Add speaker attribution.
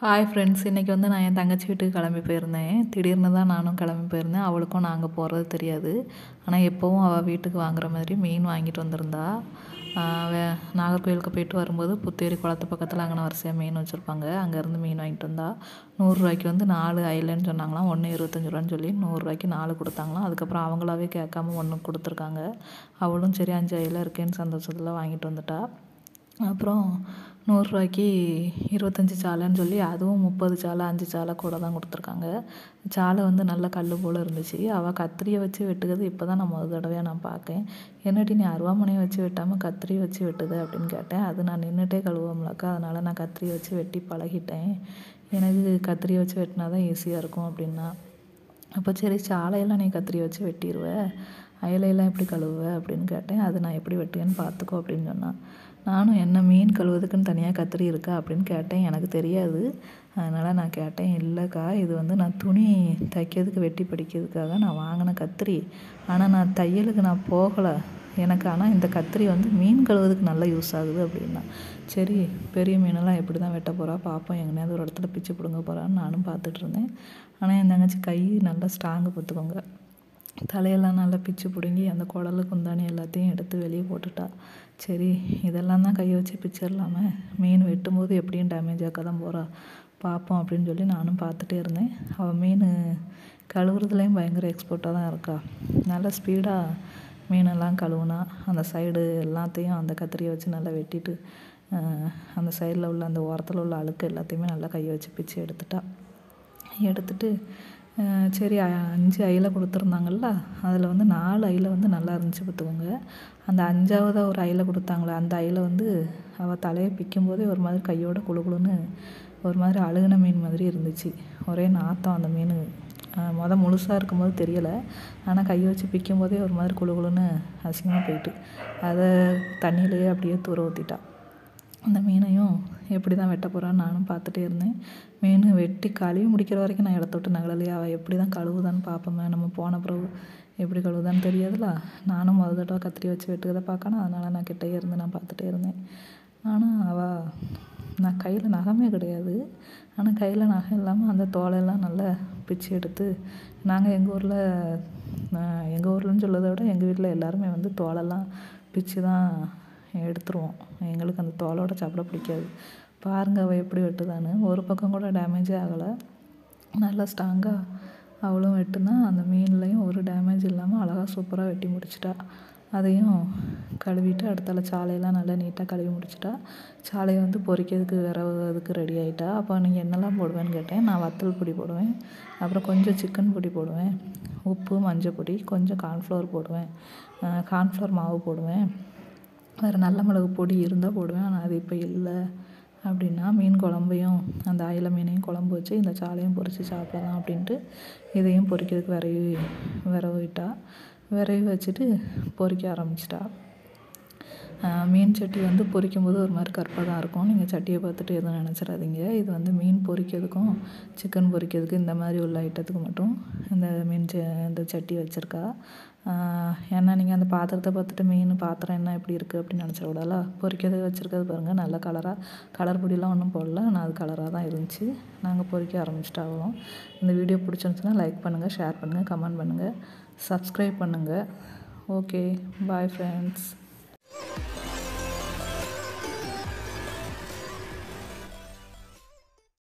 Speaker 1: Hi friends, இன்றைக்கி வந்து நான் என் தங்கச்சி வீட்டுக்கு கிளம்பி போயிருந்தேன். திடீர்னு தான் நானும் கிளம்பி போயிருந்தேன். அவளுக்கும் நாங்கள் போகிறது தெரியாது. ஆனால் எப்போவும் அவள் வீட்டுக்கு வாங்குற மாதிரி மீன் வாங்கிட்டு வந்திருந்தா. வே நாகர்கோயிலுக்கு போயிட்டு வரும்போது புத்தேரி குளத்து பக்கத்தில் அங்கே வரிசையாக மீன் வச்சுருப்பாங்க. அங்கேருந்து மீன் வாங்கிட்டு வந்தா. 100 ரூபாய்க்கு வந்து 4 ஐலன்னு சொன்னாங்களாம். ஒன்று 25 ரூபான்னு சொல்லி 100 ரூபாய்க்கு 4 கொடுத்தாங்களாம். அதுக்கப்புறம் அவங்களாவே கேட்காம 1 கொடுத்துருக்காங்க. அவளும் சரி 5 ஐல இருக்கேன்னு சந்தோஷத்தில் வாங்கிட்டு வந்துட்டா. அப்புறம் 100 ரூபாய்க்கு 25 சாலைன்னு சொல்லி அதுவும் 30 சாலை 5 சாலை கூட தான் கொடுத்துருக்காங்க. சாலை வந்து நல்ல கல் போல் இருந்துச்சு. அவள் கத்திரியை வச்சு வெட்டுகிறது இப்போ தான் நான் முதல் தடவையாக நான் பார்க்கேன். என்னடி நீ அருவாமனையை வச்சு வெட்டாமல் கத்திரியை வச்சு வெட்டுது அப்படின்னு கேட்டேன். அது நான் நின்றுட்டே கழுவோம்லக்கா, அதனால் நான் கத்திரியை வச்சு வெட்டி பழகிட்டேன். எனக்கு கத்திரியை வச்சு வெட்டினா தான் ஈஸியாக இருக்கும் அப்படின்னா. அப்போ சரி சாலையெல்லாம் நீ கத்திரியை வச்சு வெட்டிடுவ, அயலையெல்லாம் எப்படி கழுவுவ அப்படின்னு கேட்டேன். அது நான் எப்படி வெட்டுவேன்னு பார்த்துக்கோ அப்படின்னு சொன்னான். நானும் என்ன மீன் கழுவுறதுக்குன்னு தனியாக கத்திரி இருக்கா அப்படின்னு கேட்டேன். எனக்கு தெரியாது, அதனால் நான் கேட்டேன். இல்லைக்கா, இது வந்து நான் துணி தைக்கிறதுக்கு வெட்டி படிக்கிறதுக்காக நான் வாங்கின கத்திரி. ஆனால் நான் தையலுக்கு நான் போகலை. எனக்கு ஆனால் இந்த கத்திரி வந்து மீன் கழுவுறதுக்கு நல்லா யூஸ் ஆகுது அப்படின்னா. சரி, பெரிய மீனெல்லாம் எப்படி தான் வெட்ட போகிறா பார்ப்போம், எங்கேயாவது ஒரு இடத்துல பிச்சு பிடுங்க போகிறான்னு நானும் பார்த்துட்டு இருந்தேன். ஆனால் என் தங்கச்சி கை நல்லா ஸ்ட்ராங்கு பார்த்துக்கோங்க. தலையெல்லாம் நல்லா பிச்சு பிடுங்கி அந்த குடலு குந்தாணி எல்லாத்தையும் எடுத்து வெளியே போட்டுட்டா. சரி, இதெல்லாம் தான் கையை வச்சு பிச்சிடலாமே, மீன் வெட்டும்போது எப்படியும் டேமேஜ் ஆக்க தான் போகிறா, பார்ப்போம் அப்படின்னு சொல்லி நானும் பார்த்துட்டே இருந்தேன். அவள் மீன் கழுவுறதுலேயும் பயங்கர எக்ஸ்பர்ட்டாக தான் இருக்கா. நல்லா ஸ்பீடாக மீனெல்லாம் கழுவுனா. அந்த சைடு எல்லாத்தையும் அந்த கத்திரியை வச்சு நல்லா வெட்டிட்டு அந்த சைடில் உள்ள அந்த ஓரத்தில் உள்ள அழுக்கு எல்லாத்தையுமே நல்லா கையை வச்சு பிச்சு எடுத்துட்டு சரி 5 ஐல கொடுத்துருந்தாங்கள்ல, அதில் வந்து 4 ஐல வந்து நல்லா இருந்துச்சு பார்த்துக்கோங்க. அந்த 5ஆவதாக ஒரு ஐல கொடுத்தாங்களே, அந்த ஐல வந்து அவள் தலையை பிக்கும்போதே ஒரு மாதிரி கையோட குழுன்னு ஒரு மாதிரி அழுகுன மீன் மாதிரி இருந்துச்சு. ஒரே நாத்தம் அந்த மீன். முழுசாக இருக்கும்போது தெரியலை, ஆனால் கையை வச்சு பிக்கும்போதே ஒரு மாதிரி குழுன்னு அசிங்கமாக போயிட்டு அதை தண்ணியிலேயே அப்படியே தூர ஊற்றிட்டா. அந்த மீனையும் எப்படி தான் வெட்ட போகிறான்னு நானும் பார்த்துட்டே இருந்தேன். மீன் வெட்டி கழுவி முடிக்கிற வரைக்கும் நான் இடத்த விட்டு நகலலையே. அவள் எப்படி தான் கழுவுதான்னு பார்ப்போமே, நம்ம போன பிறகு எப்படி கழுவுதான்னு தெரியாதுல்ல. நானும் முதல் தடவை கத்திரி வச்சு வெட்டுறதை பார்க்கணும், அதனால் நான் கிட்டே இருந்து நான் பார்த்துட்டே இருந்தேன். ஆனால் நான் கையில் நகமே கிடையாது. ஆனால் கையில் நகை இல்லாமல் அந்த தோலையெல்லாம் நல்லா பிச்சு எடுத்து, நாங்கள் எங்கள் ஊர்லன்னு சொல்கிறத விட எங்கள் வீட்டில் எல்லாருமே வந்து தோலெல்லாம் பிச்சு தான் எடுத்துருவோம். எங்களுக்கு அந்த தோலோட சாப்பிட பிடிக்காது. பாருங்கள் அவள் எப்படி வெட்டுதான்னு. ஒரு பக்கம் கூட டேமேஜே ஆகலை. நல்லா ஸ்ட்ராங்காக அவளும் வெட்டுனா. அந்த மீன்லேயும் ஒரு டேமேஜ் இல்லாமல் அழகாக சூப்பராக வெட்டி முடிச்சிட்டா. அதையும் கழுவிட்டு அடுத்தால சாலையெல்லாம் நல்லா நீட்டாக கழுவி முடிச்சிட்டா. சாலையை வந்து பொரிக்கிறதுக்கு அதுக்கு ரெடி ஆகிட்டா. அப்போ நீங்கள் என்னெல்லாம் போடுவேன்னு கேட்டேன். நான் வத்தல் பொடி போடுவேன், அப்புறம் கொஞ்சம் சிக்கன் பொடி போடுவேன், உப்பு மஞ்சள் பொடி, கொஞ்சம் கார்ன்ஃப்ளவர் போடுவேன், கார்ன்ஃப்ளவர் மாவு போடுவேன், வேறு நல்ல மிளகு பொடி இருந்தால் போடுவேன். ஆனால் அது இப்போ இல்லை அப்படின்னா, மீன் குழம்பையும் அந்த அயில மீனையும் குழம்பு வச்சு இந்த சாலையும் பொரித்து சாப்பிடலாம் அப்படின்ட்டு இதையும் பொரிக்கிறதுக்கு விரவி வச்சுட்டு பொரிக்க ஆரம்பிச்சிட்டா. மீன் சட்டி வந்து பொரிக்கும்போது ஒரு மாதிரி கருப்பாக தான் இருக்கும். நீங்கள் சட்டியை பார்த்துட்டு எதுவும் நினச்சிடாதீங்க. இது வந்து மீன் பொரிக்கிறதுக்கும் சிக்கன் பொரிக்கிறதுக்கு இந்த மாதிரி உள்ள ஐட்டத்துக்கு மட்டும் இந்த சட்டி வச்சுருக்கா. ஏன்னா நீங்கள் அந்த பாத்திரத்தை பார்த்துட்டு மீன் பாத்திரம் என்ன எப்படி இருக்குது அப்படின்னு நினச்சிடக்கூடாதுல. பொரிக்கிறது வச்சுருக்கிறது பாருங்கள், நல்ல கலர் பொடியெலாம் ஒன்றும் போடல, ஆனால் அது கலராக தான் இருந்துச்சு. நாங்கள் பொரிக்க ஆரம்பிச்சிட்டாவோம். இந்த வீடியோ பிடிச்சிருந்துச்சுன்னா லைக் பண்ணுங்கள், ஷேர் பண்ணுங்கள், கமெண்ட் பண்ணுங்கள், சப்ஸ்கிரைப் பண்ணுங்கள். Okay, bye friends.